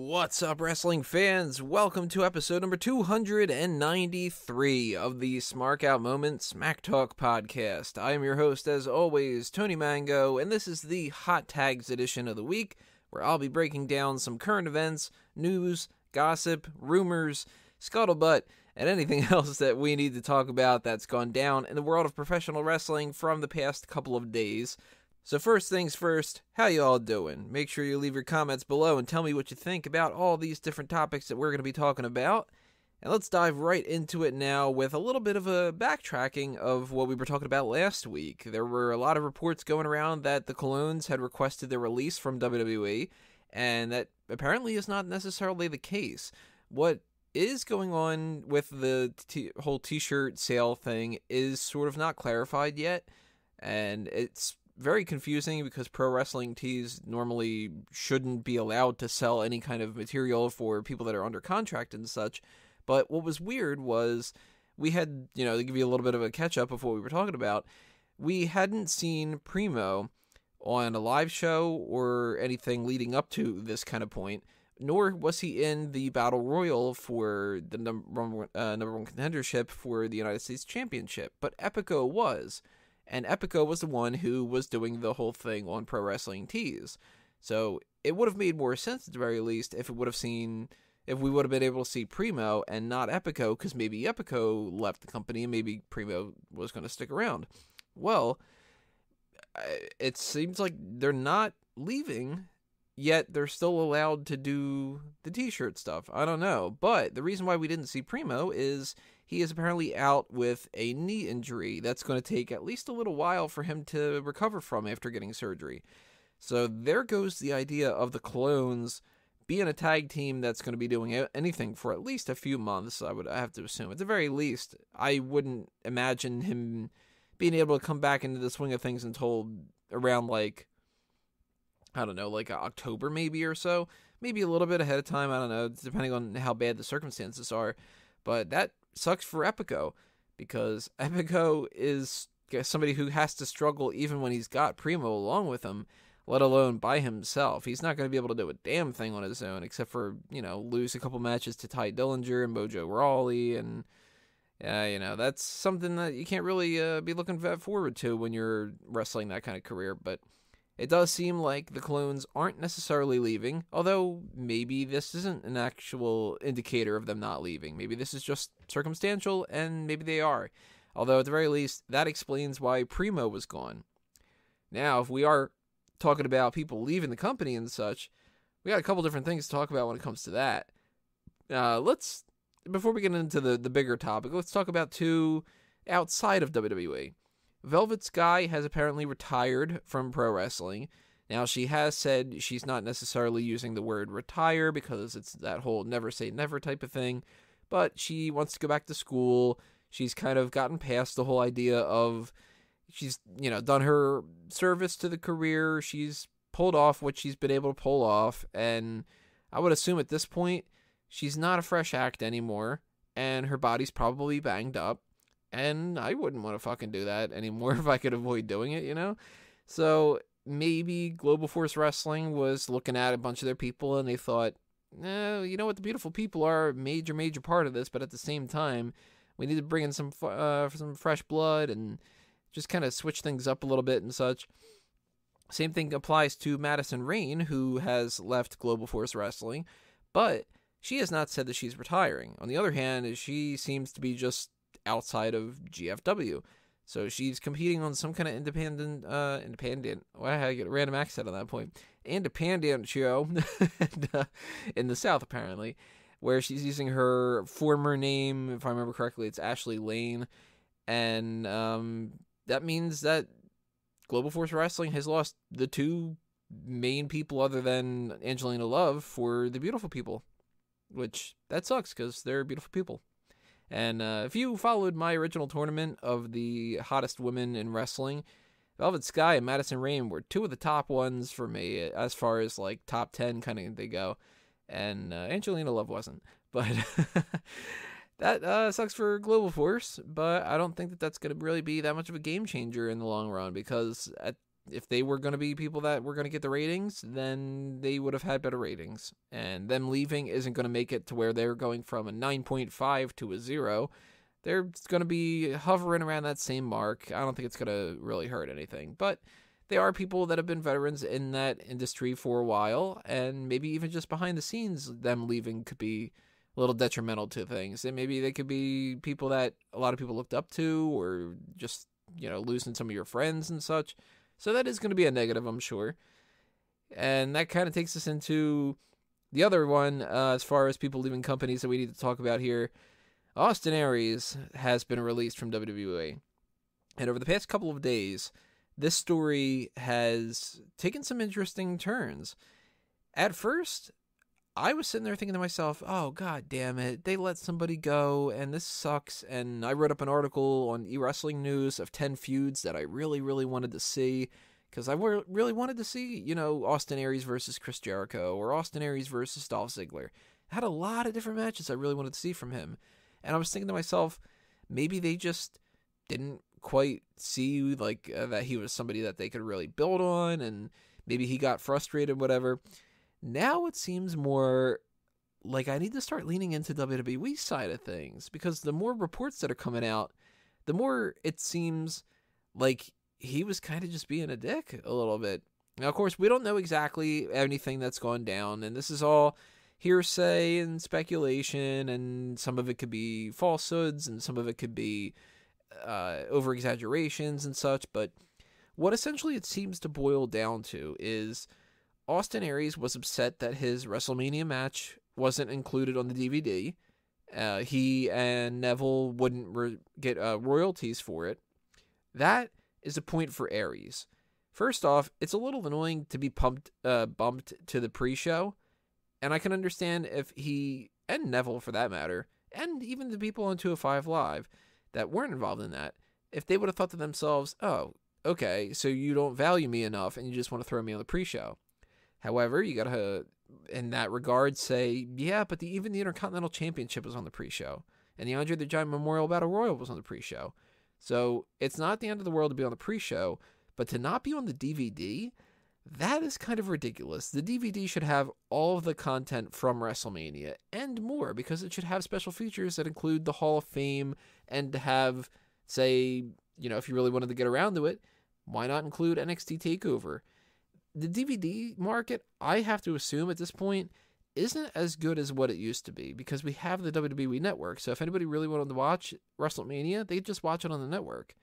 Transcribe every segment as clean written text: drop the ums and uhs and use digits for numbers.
What's up, wrestling fans? Welcome to episode number 293 of the Smark Out Moment Smack Talk podcast. I am your host, as always, Tony Mango, and this is the Hot Tags edition of the week, where I'll be breaking down some current events, news, gossip, rumors, scuttlebutt, and anything else that we need to talk about that's gone down in the world of professional wrestling from the past couple of days. So first things first, how you all doing? Make sure you leave your comments below and tell me what you think about all these different topics that we're going to be talking about. And let's dive right into it now with a little bit of a backtracking of what we were talking about last week. There were a lot of reports going around that the Colons had requested their release from WWE, and that apparently is not necessarily the case. What is going on with the whole t-shirt sale thing is sort of not clarified yet, and it's very confusing because pro wrestling tees normally shouldn't be allowed to sell any kind of material for people that are under contract and such. But what was weird was we had, to give you a little bit of a catch up of what we were talking about, we hadn't seen Primo on a live show or anything leading up to this kind of point, nor was he in the Battle Royal for the number one contendership for the United States Championship. But Epico was. And Epico was the one who was doing the whole thing on Pro Wrestling Tees. So it would have made more sense at the very least if we would have been able to see Primo and not Epico, because maybe Epico left the company and maybe Primo was going to stick around. Well, it seems like they're not leaving, yet they're still allowed to do the t-shirt stuff. I don't know. But the reason why we didn't see Primo is he is apparently out with a knee injury that's going to take at least a little while for him to recover from after getting surgery. So there goes the idea of the Clones being a tag team that's going to be doing anything for at least a few months, I have to assume. At the very least, I wouldn't imagine him being able to come back into the swing of things until around, October maybe or so. Maybe a little bit ahead of time, I don't know, depending on how bad the circumstances are. But that sucks for Epico, because Epico is somebody who has to struggle even when he's got Primo along with him, let alone by himself. He's not going to be able to do a damn thing on his own, except for, lose a couple matches to Ty Dillinger and Mojo Rawley, and that's something that you can't really be looking forward to when you're wrestling that kind of career. But it does seem like the Clones aren't necessarily leaving, although maybe this isn't an actual indicator of them not leaving. Maybe this is just circumstantial, and maybe they are. Although, at the very least, that explains why Primo was gone. Now, if we are talking about people leaving the company and such, we got a couple different things to talk about when it comes to that. Before we get into the bigger topic, let's talk about two outside of WWE. Velvet Sky has apparently retired from pro wrestling. Now, she has said she's not necessarily using the word retire because it's that whole never say never type of thing, but she wants to go back to school. She's kind of gotten past the whole idea of she's, done her service to the career. She's pulled off what she's been able to pull off, and I would assume at this point she's not a fresh act anymore, and her body's probably banged up. And I wouldn't want to fucking do that anymore if I could avoid doing it, So maybe Global Force Wrestling was looking at a bunch of their people and they thought, you know what, the beautiful people are a major part of this, but at the same time, we need to bring in some fresh blood and just kind of switch things up a little bit and such. Same thing applies to Madison Rayne, who has left Global Force Wrestling, but she has not said that she's retiring. On the other hand, she seems to be just outside of GFW, so she's competing on some kind of independent I get a random accent on that point, independent show in the South apparently, where she's using her former name. If I remember correctly, it's Ashley Lane, and that means that Global Force Wrestling has lost the two main people other than Angelina Love for the beautiful people, which that sucks because they're beautiful people. And if you followed my original tournament of the hottest women in wrestling, Velvet Sky and Madison Rayne were two of the top ones for me as far as top 10 kind of they go. And Angelina Love wasn't. But that sucks for Global Force. But I don't think that that's going to really be that much of a game changer in the long run, because if they were going to be people that were going to get the ratings, then they would have had better ratings. And them leaving isn't going to make it to where they're going from a 9.5 to a 0. They're going to be hovering around that same mark. I don't think it's going to really hurt anything. But they are people that have been veterans in that industry for a while, and maybe even just behind the scenes, them leaving could be a little detrimental to things. And maybe they could be people that a lot of people looked up to, or just, losing some of your friends and such. So that is going to be a negative, I'm sure. And that kind of takes us into the other one, as far as people leaving companies that we need to talk about here. Austin Aries has been released from WWE. And over the past couple of days, this story has taken some interesting turns. At first, I was sitting there thinking to myself, oh, god damn it, they let somebody go, and this sucks. And I wrote up an article on eWrestling News of 10 feuds that I really, really wanted to see, because I really wanted to see, Austin Aries versus Chris Jericho, or Austin Aries versus Dolph Ziggler. I had a lot of different matches I really wanted to see from him. And I was thinking to myself, maybe they just didn't quite see, that he was somebody that they could really build on, and maybe he got frustrated, whatever. Now it seems more like I need to start leaning into WWE side of things, because the more reports that are coming out, the more it seems like he was kind of just being a dick a little bit. Now, of course, we don't know exactly anything that's gone down, and this is all hearsay and speculation, and some of it could be falsehoods, and some of it could be over-exaggerations and such, but what essentially it seems to boil down to is Austin Aries was upset that his WrestleMania match wasn't included on the DVD. He and Neville wouldn't get royalties for it. That is a point for Aries. First off, it's a little annoying to be bumped to the pre-show, and I can understand if he, and Neville for that matter, and even the people on 205 Live that weren't involved in that, if they would have thought to themselves, oh, okay, so you don't value me enough and you just want to throw me on the pre-show. However, you got to, in that regard, say, yeah, but even the Intercontinental Championship was on the pre-show, and the Andre the Giant Memorial Battle Royal was on the pre-show. So it's not the end of the world to be on the pre-show, but to not be on the DVD, that is kind of ridiculous. The DVD should have all of the content from WrestleMania and more, because it should have special features that include the Hall of Fame, and to have, say, if you really wanted to get around to it, why not include NXT TakeOver? The DVD market, I have to assume at this point, isn't as good as what it used to be, because we have the WWE Network. So if anybody really wanted to watch WrestleMania, they'd just watch it on the network.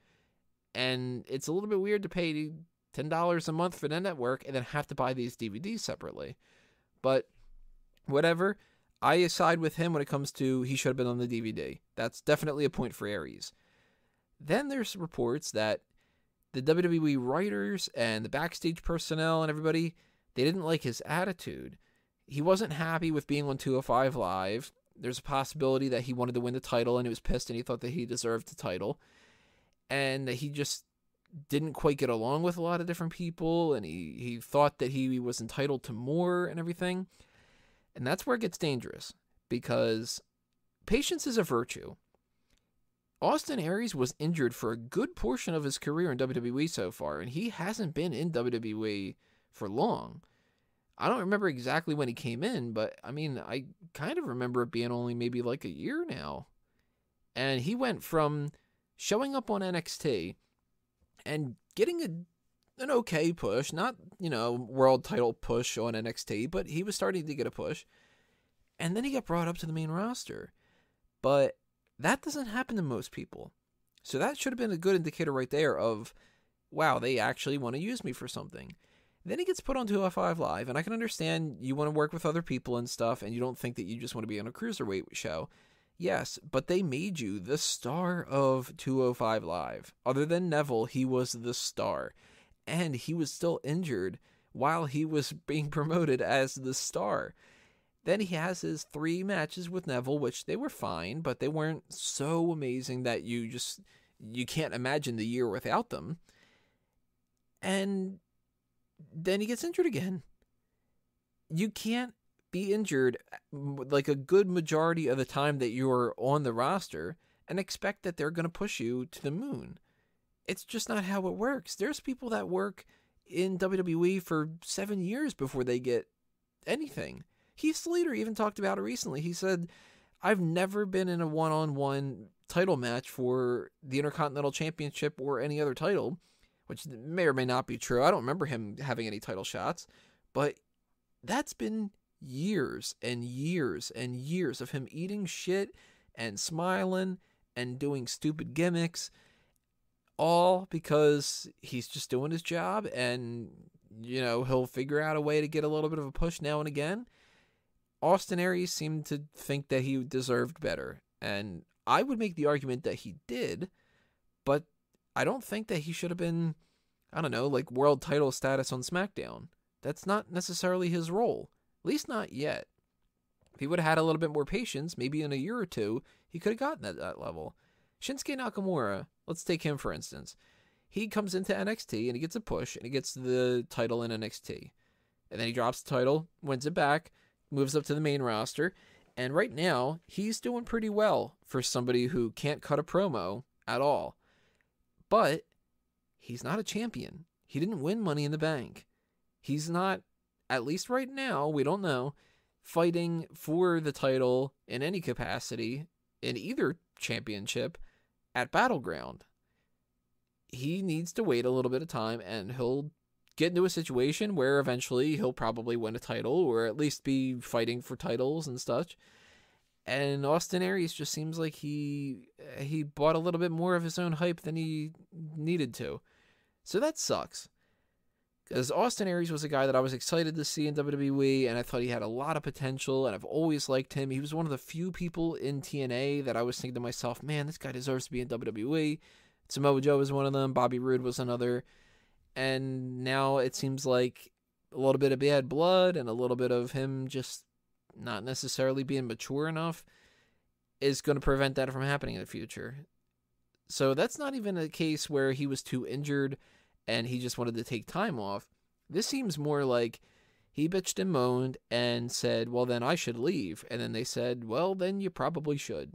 And it's a little bit weird to pay $10 a month for the network and then have to buy these DVDs separately. But whatever, I side with him when it comes to he should have been on the DVD. That's definitely a point for Aries. Then there's reports that the WWE writers and the backstage personnel and everybody, they didn't like his attitude. He wasn't happy with being on 205 Live. There's a possibility that he wanted to win the title and he was pissed and he thought that he deserved the title. And that he just didn't quite get along with a lot of different people, and he thought that he was entitled to more and everything. And that's where it gets dangerous, because patience is a virtue. Austin Aries was injured for a good portion of his career in WWE so far, and he hasn't been in WWE for long. I don't remember exactly when he came in, but I kind of remember it being only maybe like a year now. And he went from showing up on NXT and getting an okay push, not, world title push on NXT, but he was starting to get a push. And then he got brought up to the main roster. But that doesn't happen to most people. So that should have been a good indicator right there of, wow, they actually want to use me for something. Then he gets put on 205 Live, and I can understand you want to work with other people and stuff, and you don't think that you just want to be on a cruiserweight show. Yes, but they made you the star of 205 Live. Other than Neville, he was the star. And he was still injured while he was being promoted as the star. Then he has his 3 matches with Neville, which they were fine, but they weren't so amazing that you can't imagine the year without them. And then he gets injured again. You can't be injured like a good majority of the time that you're on the roster and expect that they're going to push you to the moon. It's just not how it works. There's people that work in WWE for 7 years before they get anything. Heath Slater even talked about it recently. He said, I've never been in a one-on-one title match for the Intercontinental Championship or any other title, which may or may not be true. I don't remember him having any title shots, but that's been years and years and years of him eating shit and smiling and doing stupid gimmicks, all because he's just doing his job, and, you know, he'll figure out a way to get a little bit of a push now and again. Austin Aries seemed to think that he deserved better, and I would make the argument that he did, but I don't think that he should have been, I don't know, like world title status on SmackDown. That's not necessarily his role, at least not yet. If he would have had a little bit more patience, maybe in a year or two, he could have gotten at that level. Shinsuke Nakamura, let's take him for instance. He comes into NXT and he gets a push and he gets the title in NXT. And then he drops the title, wins it back, moves up to the main roster. And right now, he's doing pretty well for somebody who can't cut a promo at all. But he's not a champion. He didn't win Money in the Bank. He's not, at least right now, we don't know, fighting for the title in any capacity in either championship at Battleground. He needs to wait a little bit of time, and he'll get into a situation where eventually he'll probably win a title, or at least be fighting for titles and such. And Austin Aries just seems like he bought a little bit more of his own hype than he needed to. So that sucks. Because Austin Aries was a guy that I was excited to see in WWE, and I thought he had a lot of potential, and I've always liked him. He was one of the few people in TNA that I was thinking to myself, man, this guy deserves to be in WWE. Samoa Joe was one of them. Bobby Roode was another. And now it seems like a little bit of bad blood and a little bit of him just not necessarily being mature enough is going to prevent that from happening in the future. So that's not even a case where he was too injured and he just wanted to take time off. This seems more like he bitched and moaned and said, well, then I should leave. And then they said, well, then you probably should.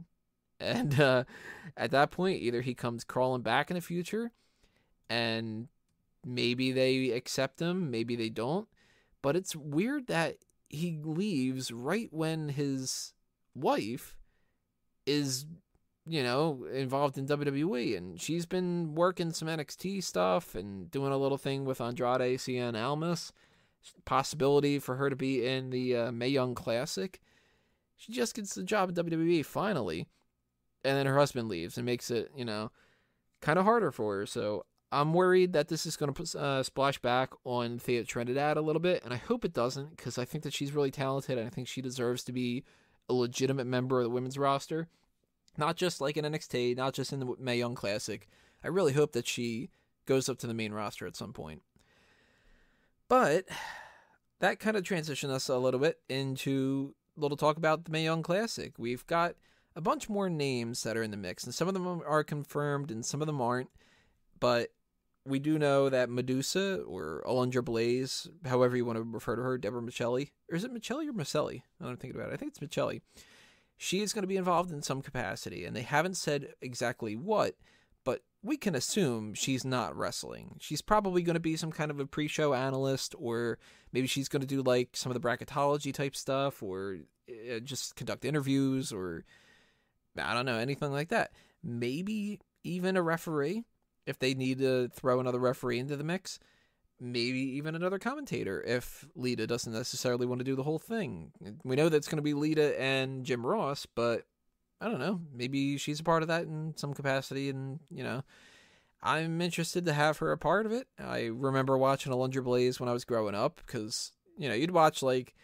And at that point, either he comes crawling back in the future and maybe they accept him, maybe they don't. But it's weird that he leaves right when his wife is, you know, involved in WWE, and she's been working some NXT stuff and doing a little thing with Andrade Cien Almas. Possibility for her to be in the Mae Young Classic. She just gets the job at WWE finally, and then her husband leaves and makes it, you know, kind of harder for her. So I'm worried that this is going to splash back on Thea Trinidad a little bit, and I hope it doesn't, because I think that she's really talented, and I think she deserves to be a legitimate member of the women's roster. Not just like in NXT, not just in the Mae Young Classic. I really hope that she goes up to the main roster at some point. But that kind of transitioned us a little bit into a little talk about the Mae Young Classic. We've got a bunch more names that are in the mix, and some of them are confirmed and some of them aren't. But we do know that Medusa, or Alundra Blaze, however you want to refer to her, Deborah Michelli, or is it Michelli or Michelli? I don't think about it. I think it's Michelli. She is going to be involved in some capacity, and they haven't said exactly what, but we can assume she's not wrestling. She's probably going to be some kind of a pre-show analyst, or maybe she's going to do like some of the bracketology type stuff, or just conduct interviews, or I don't know, anything like that. Maybe even a referee, if they need to throw another referee into the mix. Maybe even another commentator if Lita doesn't necessarily want to do the whole thing. We know that's going to be Lita and Jim Ross, but I don't know. Maybe she's a part of that in some capacity, and, you know, I'm interested to have her a part of it. I remember watching Alundra Blaze when I was growing up, because, you know, you'd watch like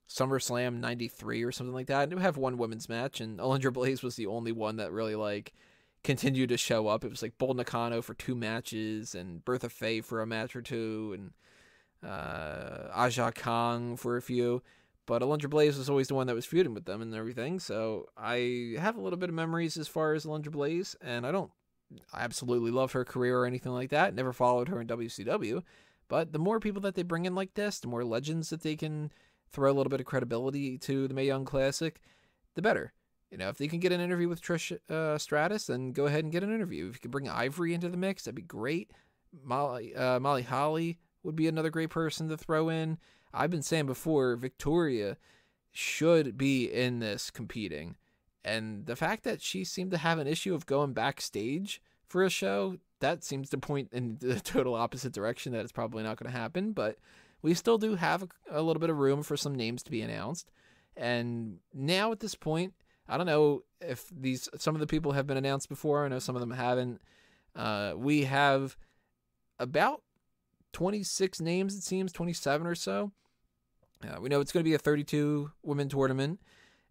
SummerSlam 93 or something like that, and it would have one women's match, and Alundra Blaze was the only one that really like continued to show up. It was like Bull Nakano for 2 matches, and Bertha Faye for a match or 2, and Aja Kong for a few. But Alundra Blaze was always the one that was feuding with them and everything. So I have a little bit of memories as far as Alundra Blaze, and I absolutely love her career or anything like that. Never followed her in WCW. But the more people that they bring in like this, the more legends that they can throw a little bit of credibility to the Mae Young Classic, the better. You know, if they can get an interview with Trish Stratus, then go ahead and get an interview. If you can bring Ivory into the mix, that'd be great. Molly Holly, would be another great person to throw in. I've been saying before, Victoria should be in this competing. And the fact that she seemed to have an issue of going backstage for a show, that seems to point in the total opposite direction, that it's probably not going to happen. But we still do have a little bit of room for some names to be announced. And now at this point, I don't know if some of the people have been announced before. I know some of them haven't. We have about 26 names, it seems, 27 or so. We know it's going to be a 32-woman tournament,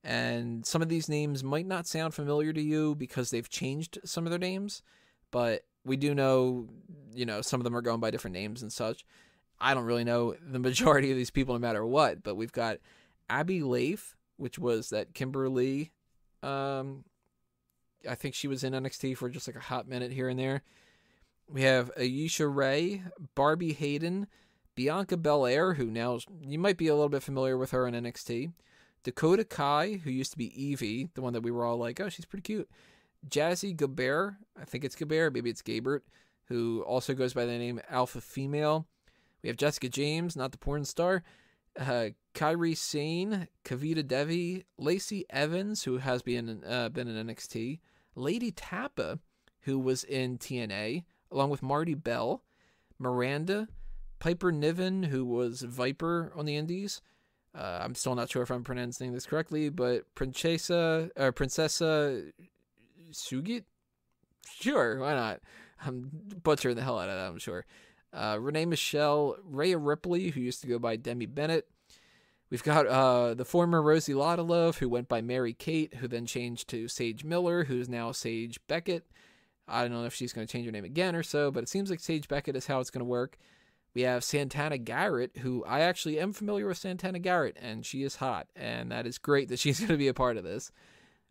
and some of these names might not sound familiar to you because they've changed some of their names, but we do know, some of them are going by different names and such. I don't really know the majority of these people no matter what, but we've got Abby Leif, which was that Kimberly. I think she was in NXT for just like a hot minute here and there. We have Aisha Ray, Barbie Hayden, Bianca Belair, who now you might be a little bit familiar with her in NXT. Dakota Kai, who used to be Evie, the one that we were all like, oh, she's pretty cute. Jazzy Gabert, I think it's Gabert, maybe it's Gabert, who also goes by the name Alpha Female. We have Jessica James, not the porn star. Kairi Sane, Kavita Devi, Lacey Evans, who has been in NXT. Lady Tappa, who was in TNA, along with Marty Bell. Miranda, Piper Niven, who was Viper on the Indies. I'm still not sure if I'm pronouncing this correctly, but Princessa Sugit? Sure, why not? I'm butchering the hell out of that, I'm sure. Renee Michelle, Rhea Ripley, who used to go by Demi Bennett. We've got the former Rosie Lottalove, who went by Mary Kate, who then changed to Sage Miller, who's now Sage Beckett. I don't know if she's going to change her name again or so, but it seems like Sage Beckett is how it's going to work. We have Santana Garrett, who I actually am familiar with Santana Garrett, and she is hot, and that is great that she's going to be a part of this.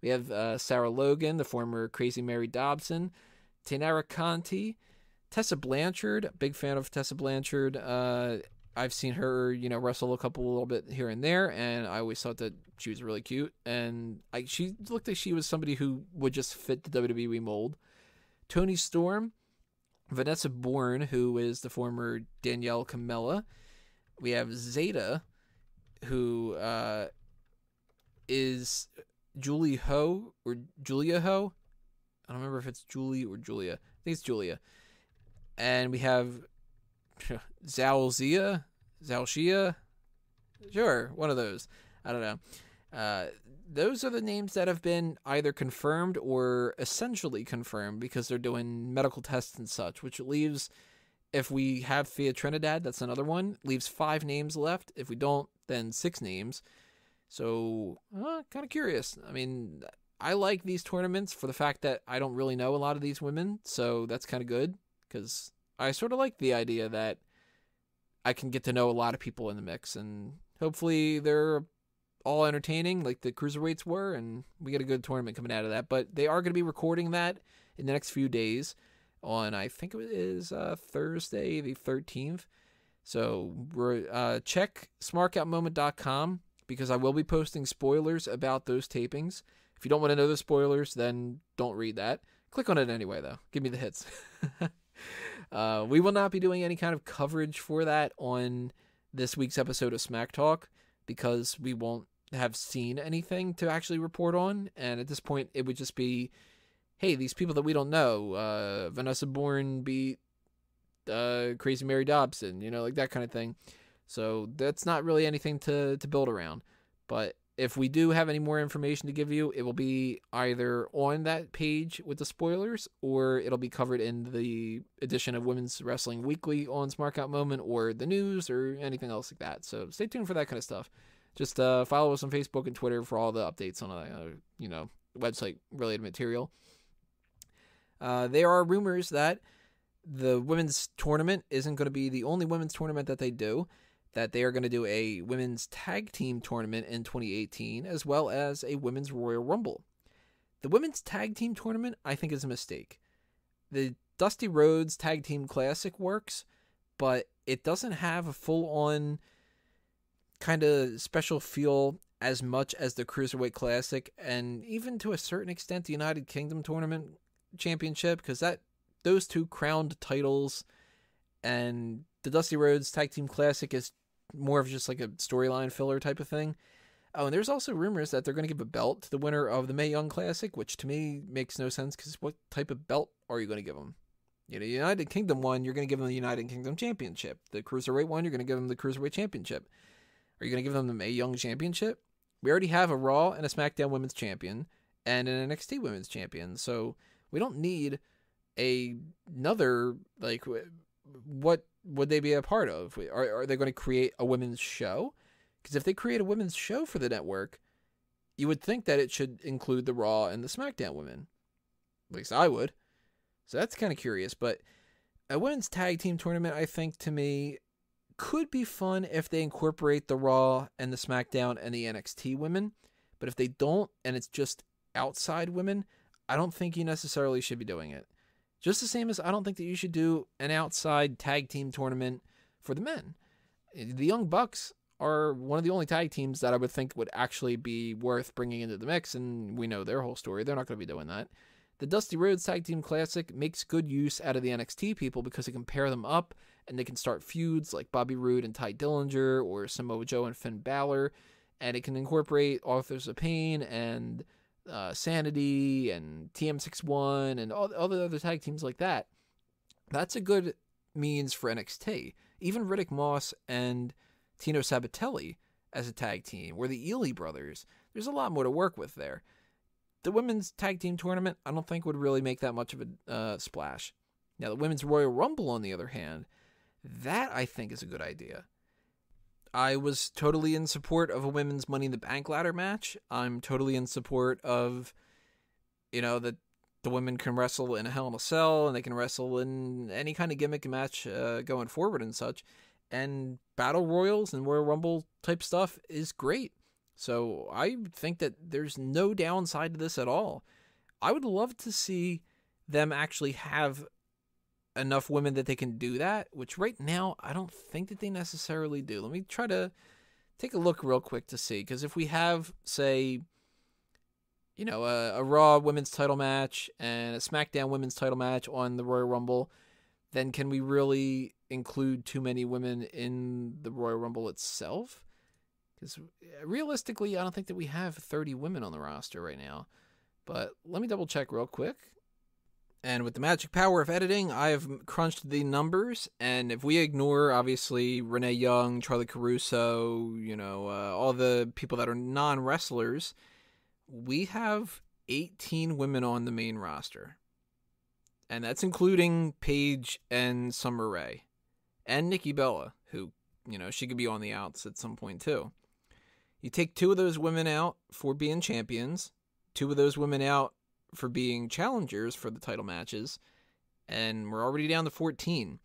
We have Sarah Logan, the former Crazy Mary Dobson, Tainara Conti, Tessa Blanchard, big fan of Tessa Blanchard. I've seen her, wrestle a little bit here and there, and I always thought that she was really cute, and she looked like she was somebody who would just fit the WWE mold. Toni Storm, Vanessa Bourne, who is the former Danielle Camella. We have Zeta, who is Julie Ho or Julia Ho. I don't remember if it's Julie or Julia. I think it's Julia. And we have Zhao Shia. Sure, one of those. I don't know. Those are the names that have been either confirmed or essentially confirmed because they're doing medical tests and such, which leaves, if we have Thea Trinidad, that's another one, leaves 5 names left. If we don't, then 6 names. So, kind of curious. I mean, I like these tournaments for the fact that I don't really know a lot of these women, so that's kind of good because I sort of like the idea that I can get to know a lot of people in the mix, and hopefully they're all entertaining like the cruiserweights were, and we get a good tournament coming out of that. But they are going to be recording that in the next few days on, I think it is Thursday the 13th. So check smarkoutmoment.com because I will be posting spoilers about those tapings. If you don't want to know the spoilers, then don't read that. Click on it anyway, though. Give me the hits. We will not be doing any kind of coverage for that on this week's episode of Smack Talk because we won't have seen anything to actually report on. And at this point, it would just be, hey, these people that we don't know, Vanessa Bourne beat Crazy Mary Dobson, like that kind of thing. So that's not really anything to build around. But if we do have any more information to give you, it will be either on that page with the spoilers, or it'll be covered in the edition of Women's Wrestling Weekly on Smark Out Moment, or the news, or anything else like that. So stay tuned for that kind of stuff. Just follow us on Facebook and Twitter for all the updates on website-related material. There are rumors that the women's tournament isn't going to be the only women's tournament that they do, that they are going to do a women's tag team tournament in 2018, as well as a women's Royal Rumble. The women's tag team tournament, I think, is a mistake. The Dusty Rhodes Tag Team Classic works, but it doesn't have a full-on kind of special feel as much as the Cruiserweight Classic, and even to a certain extent the United Kingdom Tournament Championship, because those two crowned titles, and the Dusty Rhodes Tag Team Classic is more of just like a storyline filler type of thing. Oh, and there's also rumors that they're going to give a belt to the winner of the Mae Young Classic, which to me makes no sense because what type of belt are you going to give them? You know, United Kingdom one, you're going to give them the United Kingdom Championship. The Cruiserweight one, you're going to give them the Cruiserweight Championship. Are you going to give them the Mae Young Championship? We already have a Raw and a SmackDown Women's Champion and an NXT Women's Champion, so we don't need another, like, what would they be a part of? Are they going to create a women's show? Because if they create a women's show for the network, you would think that it should include the Raw and the SmackDown women. At least I would. So that's kind of curious, but a women's tag team tournament, I think, to me, could be fun if they incorporate the Raw and the SmackDown and the NXT women, but if they don't, and it's just outside women, I don't think you necessarily should be doing it. Just the same as I don't think that you should do an outside tag team tournament for the men. The Young Bucks are one of the only tag teams that I would think would actually be worth bringing into the mix, and we know their whole story. They're not going to be doing that. The Dusty Rhodes Tag Team Classic makes good use out of the NXT people because it can pair them up and they can start feuds like Bobby Roode and Ty Dillinger or Samoa Joe and Finn Balor, and it can incorporate Authors of Pain and Sanity and TM61 and all the other tag teams like that. That's a good means for NXT. Even Riddick Moss and Tino Sabatelli as a tag team, or the Ely brothers. There's a lot more to work with there. The women's tag team tournament, I don't think would really make that much of a splash. Now, the women's Royal Rumble, on the other hand, that I think is a good idea. I was totally in support of a women's Money in the Bank ladder match. I'm totally in support of, that the women can wrestle in a Hell in a Cell and they can wrestle in any kind of gimmick match going forward and such. And Battle Royals and Royal Rumble type stuff is great. So I think that there's no downside to this at all. I would love to see them actually have enough women that they can do that, which right now I don't think that they necessarily do. Let me try to take a look real quick to see, because if we have, say, a Raw women's title match and a SmackDown women's title match on the Royal Rumble, then can we really include too many women in the Royal Rumble itself? Because realistically, I don't think that we have 30 women on the roster right now. But let me double check real quick. And with the magic power of editing, I have crunched the numbers. And if we ignore, obviously, Renee Young, Charlie Caruso, all the people that are non-wrestlers, we have 18 women on the main roster. And that's including Paige and Summer Rae. And Nikki Bella, who, she could be on the outs at some point too. You take 2 of those women out for being champions, 2 of those women out for being challengers for the title matches, and we're already down to 14.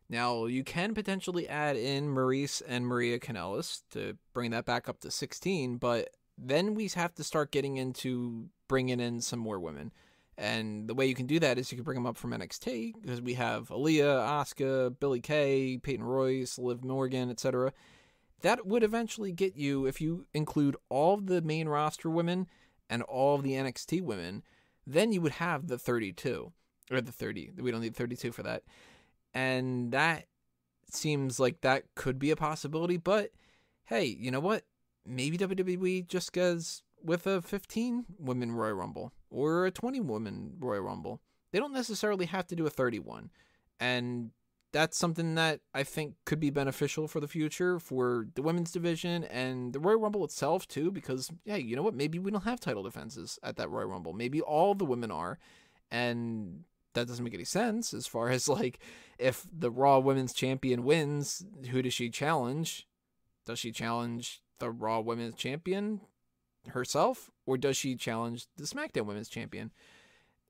Now, you can potentially add in Maurice and Maria Kanellis to bring that back up to 16, but then we have to start getting into bringing in some more women. And the way you can do that is you can bring them up from NXT, because we have Aaliyah, Asuka, Billie Kay, Peyton Royce, Liv Morgan, etc. That would eventually get you, if you include all of the main roster women and all of the NXT women, then you would have the 32, or the 30. We don't need 32 for that. And that seems like that could be a possibility, but hey, you know what? Maybe WWE just goes with a 15 women Royal Rumble or a 20 women Royal Rumble. They don't necessarily have to do a 31. And that's something that I think could be beneficial for the future for the women's division and the Royal Rumble itself too, because, yeah, you know what? Maybe we don't have title defenses at that Royal Rumble. Maybe all the women are, and that doesn't make any sense as far as, like, if the Raw Women's Champion wins, who does she challenge? Does she challenge the Raw Women's Champion herself, or does she challenge the SmackDown Women's Champion?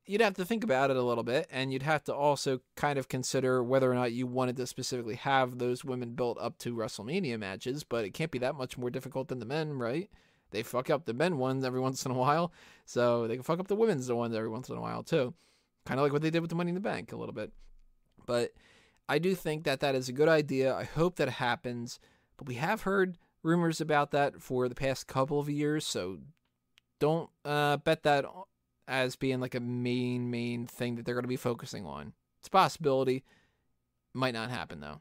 You'd have to think about it a little bit, and you'd have to also kind of consider whether or not you wanted to specifically have those women built up to WrestleMania matches, but it can't be that much more difficult than the men, right? They fuck up the men ones every once in a while, so they can fuck up the women's ones every once in a while too. Kind of like what they did with the Money in the Bank a little bit. But I do think that that is a good idea. I hope that it happens, but we have heard rumors about that for the past couple of years, so don't bet that as being like a main thing that they're going to be focusing on. It's a possibility. Might not happen, though.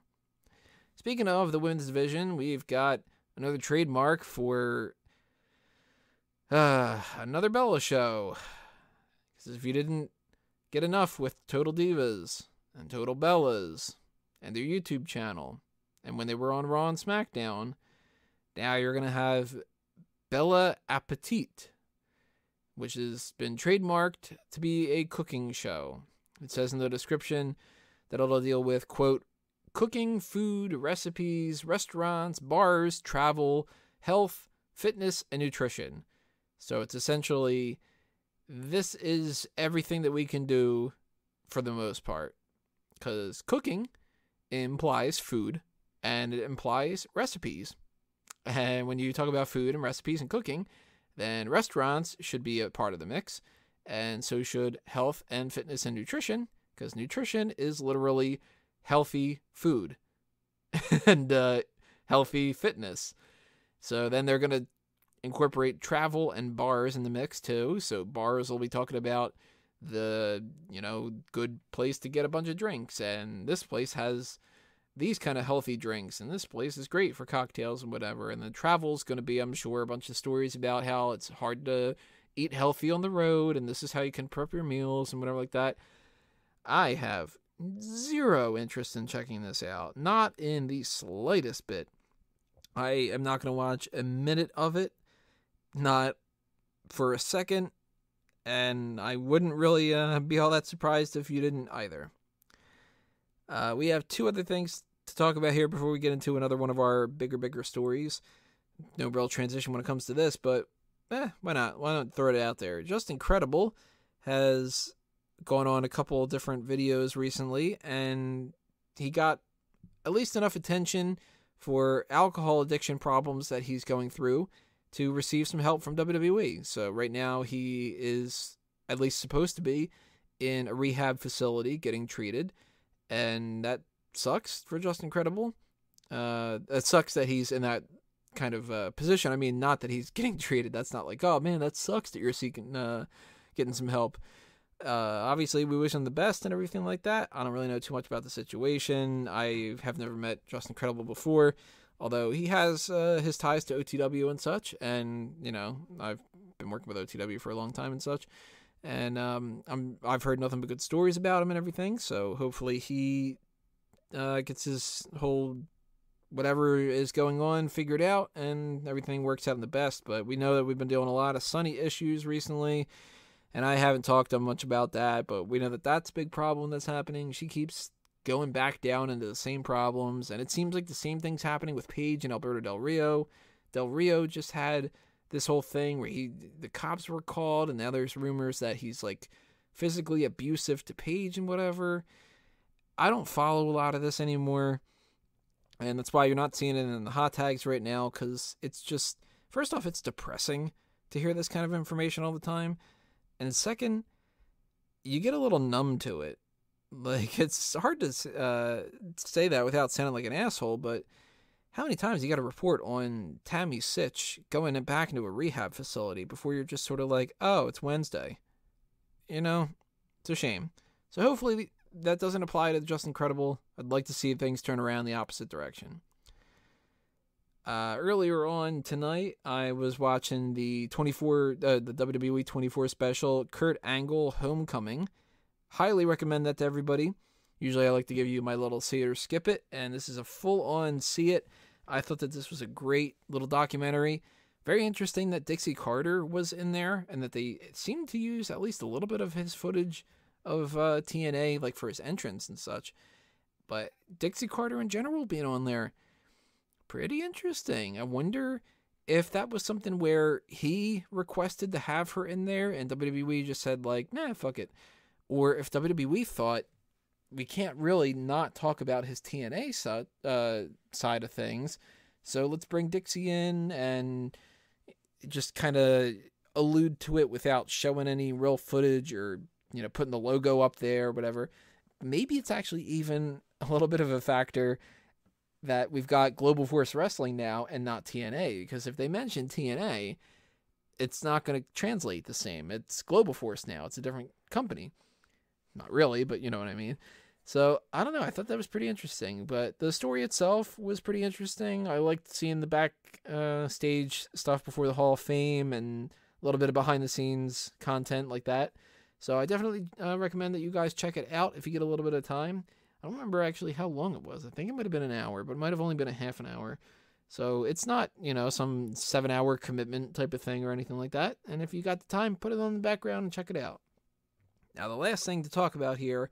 Speaking of the women's division, we've got another trademark for another Bella show. Because if you didn't get enough with Total Divas and Total Bellas and their YouTube channel, and when they were on Raw and SmackDown, now you're going to have Bella Appetit, which has been trademarked to be a cooking show. It says in the description that it'll deal with, quote, cooking, food, recipes, restaurants, bars, travel, health, fitness, and nutrition. So it's essentially, this is everything that we can do for the most part. Because cooking implies food, and it implies recipes. And when you talk about food and recipes and cooking, then restaurants should be a part of the mix. And so should health and fitness and nutrition, because nutrition is literally healthy food and healthy fitness. So then they're going to incorporate travel and bars in the mix too. So bars will be talking about the, good place to get a bunch of drinks. And this place has these kind of healthy drinks. And this place is great for cocktails and whatever. And the travel's going to be, I'm sure, a bunch of stories about how it's hard to eat healthy on the road. And this is how you can prep your meals and whatever like that. I have zero interest in checking this out. Not in the slightest bit. I am not going to watch a minute of it. Not for a second. And I wouldn't really be all that surprised if you didn't either. We have two other things to talk about here before we get into another one of our bigger stories. No real transition when it comes to this, but why not? Why not throw it out there? Just Incredible has gone on a couple different videos recently, and he got at least enough attention for alcohol addiction problems that he's going through to receive some help from WWE. So right now he is at least supposed to be in a rehab facility getting treated, and that sucks for Just Incredible. It sucks that he's in that kind of position. I mean, not that he's getting treated. That's not like, oh man, that sucks that you're seeking getting some help. Obviously, we wish him the best and everything like that. I don't really know too much about the situation. I have never met Just Incredible before, although he has his ties to OTW and such. And, I've been working with OTW for a long time and such. And I've heard nothing but good stories about him and everything. So hopefully he gets his whole whatever is going on figured out and everything works out in the best. But we know that we've been dealing a lot of Sunny issues recently. And I haven't talked much about that, but we know that that's a big problem that's happening. She keeps going back down into the same problems, and it seems like the same thing's happening with Paige and Alberto Del Rio. Del Rio just had this whole thing where the cops were called, and now there's rumors that he's like physically abusive to Paige and whatever. I don't follow a lot of this anymore, and that's why you're not seeing it in the hot tags right now, because it's just, first off, it's depressing to hear this kind of information all the time. And second, you get a little numb to it. Like, it's hard to say that without sounding like an asshole, but how many times you got to report on Tammy Sitch going back into a rehab facility before you're just sort of like, oh, it's Wednesday. It's a shame. So hopefully that doesn't apply to Just Incredible. I'd like to see things turn around the opposite direction. Earlier on tonight, I was watching the WWE 24 special, Kurt Angle Homecoming. Highly recommend that to everybody. Usually I like to give you my little see it or skip it, and this is a full-on see it. I thought that this was a great little documentary. Very interesting that Dixie Carter was in there, and that they seemed to use at least a little bit of his footage of TNA, like for his entrance and such. But Dixie Carter in general being on there, pretty interesting. I wonder if that was something where he requested to have her in there and WWE just said like, nah, fuck it. Or if WWE thought, we can't really not talk about his TNA side of things, so let's bring Dixie in and just kind of allude to it without showing any real footage or, putting the logo up there or whatever. Maybe it's actually even a little bit of a factor that we've got Global Force Wrestling now and not TNA, because if they mention TNA, it's not going to translate the same. It's Global Force now. It's a different company. Not really, but you know what I mean. So, I don't know. I thought that was pretty interesting. But the story itself was pretty interesting. I liked seeing the back stage stuff before the Hall of Fame and a little bit of behind-the-scenes content like that. So, I definitely recommend that you guys check it out if you get a little bit of time. I don't remember actually how long it was. I think it might have been an hour, but it might have only been a half an hour. So, it's not, some 7-hour commitment type of thing or anything like that. And if you got the time, put it on the background and check it out. Now, the last thing to talk about here,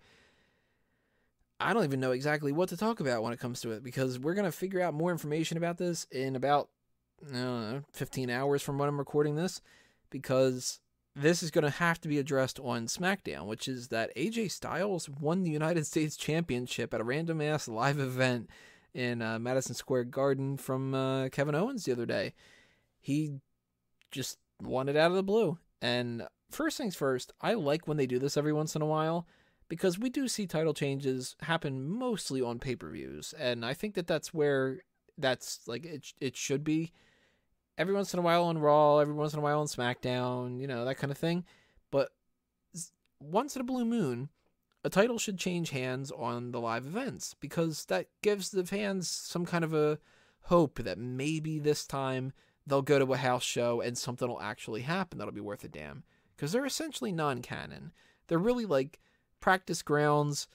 I don't even know exactly what to talk about when it comes to it, because we're going to figure out more information about this in about, 15 hours from when I'm recording this, because this is going to have to be addressed on SmackDown, which is that AJ Styles won the United States Championship at a random-ass live event in Madison Square Garden from Kevin Owens the other day. He just won it out of the blue. And first things first, I like when they do this every once in a while, because we do see title changes happen mostly on pay-per-views, and I think that that's where that's like it should be. Every once in a while on Raw, every once in a while on SmackDown, that kind of thing. But once in a blue moon, a title should change hands on the live events, because that gives the fans some kind of a hope that maybe this time they'll go to a house show and something will actually happen that'll be worth a damn. Because they're essentially non-canon. They're really like practice grounds,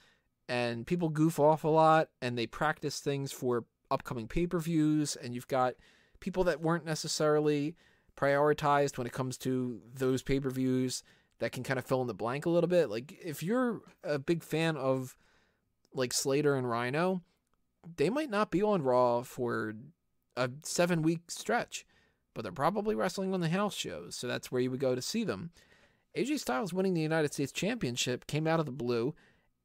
and people goof off a lot, and they practice things for upcoming pay-per-views, and you've got people that weren't necessarily prioritized when it comes to those pay-per-views that can kind of fill in the blank a little bit. Like, if you're a big fan of, like, Slater and Rhino, they might not be on Raw for a 7-week stretch, but they're probably wrestling on the house shows, so that's where you would go to see them. AJ Styles winning the United States Championship came out of the blue,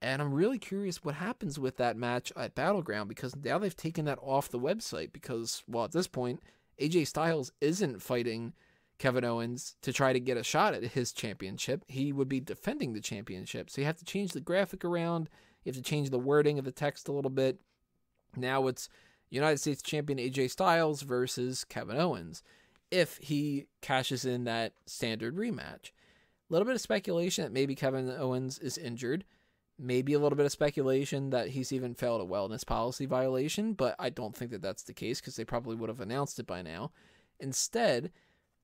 and I'm really curious what happens with that match at Battleground, because now they've taken that off the website, because, well, at this point, AJ Styles isn't fighting Kevin Owens to try to get a shot at his championship. He would be defending the championship, so you have to change the graphic around, you have to change the wording of the text a little bit. Now it's United States Champion AJ Styles versus Kevin Owens, if he cashes in that standard rematch. A little bit of speculation that maybe Kevin Owens is injured. Maybe a little bit of speculation that he's even failed a wellness policy violation, but I don't think that that's the case, because they probably would have announced it by now. Instead,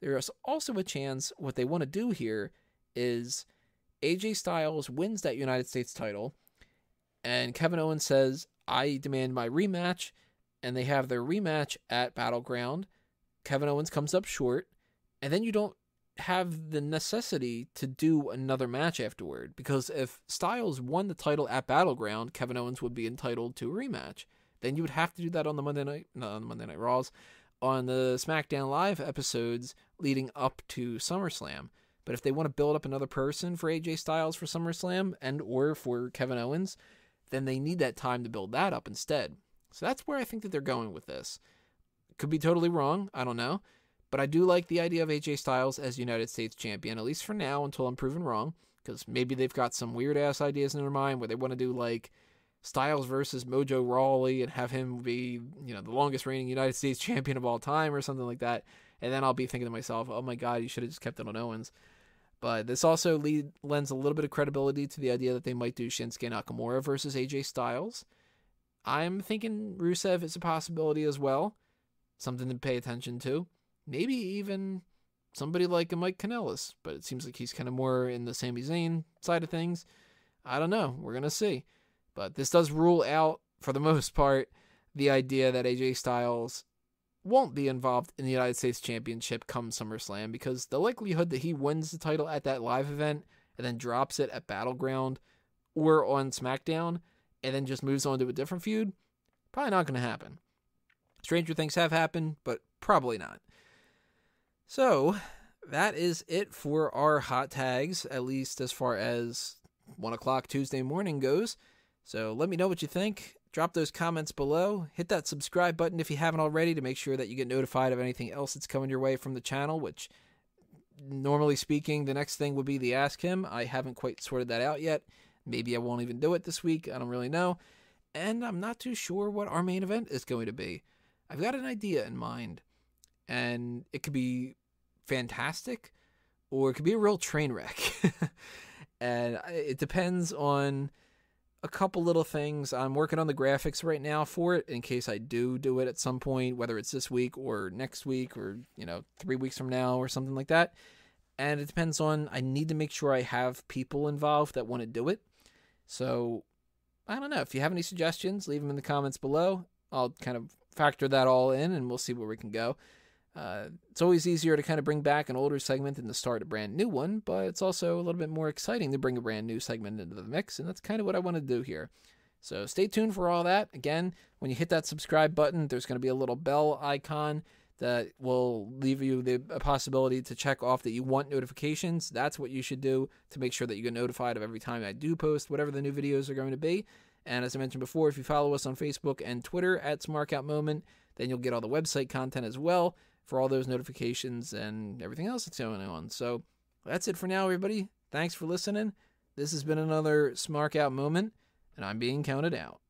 there is also a chance what they want to do here is AJ Styles wins that United States title, and Kevin Owens says, I demand my rematch, and they have their rematch at Battleground. Kevin Owens comes up short, and then you don't have the necessity to do another match afterward, because if Styles won the title at Battleground, Kevin Owens would be entitled to a rematch. Then you would have to do that on the not on the Monday Night Raws, on the SmackDown Live episodes leading up to SummerSlam. But if they want to build up another person for AJ Styles for SummerSlam and or for Kevin Owens, then they need that time to build that up instead. So that's where I think that they're going with this. Could be totally wrong, I don't know. But I do like the idea of AJ Styles as United States Champion, at least for now, until I'm proven wrong. Because maybe they've got some weird-ass ideas in their mind where they want to do, like, Styles versus Mojo Rawley and have him be, the longest reigning United States Champion of all time or something like that. And then I'll be thinking to myself, oh my god, you should have just kept it on Owens. But this also lends a little bit of credibility to the idea that they might do Shinsuke Nakamura versus AJ Styles. I'm thinking Rusev is a possibility as well. Something to pay attention to. Maybe even somebody like a Mike Kanellis, but it seems like he's kind of more in the Sami Zayn side of things. I don't know. We're going to see. But this does rule out, for the most part, the idea that AJ Styles won't be involved in the United States Championship come SummerSlam, because the likelihood that he wins the title at that live event and then drops it at Battleground or on SmackDown and then just moves on to a different feud, probably not going to happen. Stranger things have happened, but probably not. So, that is it for our hot tags, at least as far as 1 o'clock Tuesday morning goes. So, let me know what you think. Drop those comments below. Hit that subscribe button if you haven't already to make sure that you get notified of anything else that's coming your way from the channel, which, normally speaking, the next thing would be the Ask Him. I haven't quite sorted that out yet. Maybe I won't even do it this week. I don't really know. And I'm not too sure what our main event is going to be. I've got an idea in mind. And it could be fantastic, or it could be a real train wreck. And it depends on a couple little things. I'm working on the graphics right now for it in case I do it at some point, whether it's this week or next week or, 3 weeks from now or something like that. And it depends on, I need to make sure I have people involved that want to do it. So, I don't know. If you have any suggestions, leave them in the comments below. I'll kind of factor that all in and we'll see where we can go. It's always easier to kind of bring back an older segment than to start a brand new one, but it's also a little bit more exciting to bring a brand new segment into the mix, and that's kind of what I want to do here. So stay tuned for all that. Again, when you hit that subscribe button, there's going to be a little bell icon that will leave you the possibility to check off that you want notifications. That's what you should do to make sure that you get notified of every time I do post whatever the new videos are going to be. And as I mentioned before, if you follow us on Facebook and Twitter at SmarkOutMoment, then you'll get all the website content as well for all those notifications and everything else that's going on. So that's it for now, everybody. Thanks for listening. This has been another Smark Out Moment, and I'm being counted out.